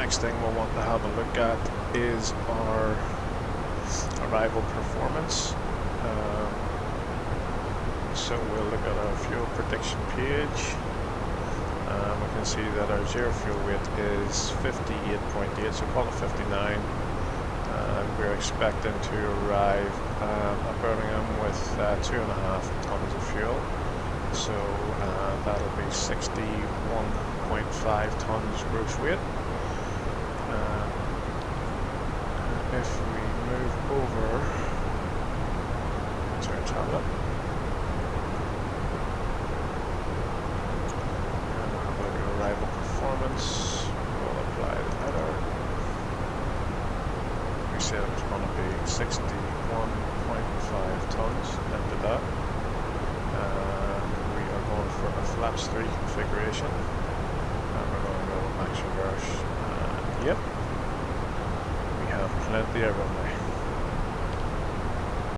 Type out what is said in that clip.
next thing we'll want to have a look at is our arrival performance. So we'll look at our fuel prediction page. We can see that our zero fuel weight is 58.8, so call it 59. We're expecting to arrive at Birmingham with 2.5 tons of fuel. So that'll be 61.5 tons gross weight. If we move over to our tablet, and we'll have a look at arrival performance, we'll apply the header. We said it was going to be 61.5 tons into that. We are going for a flaps 3 configuration, and we're going to go max reverse. Yep, we have plenty of runway.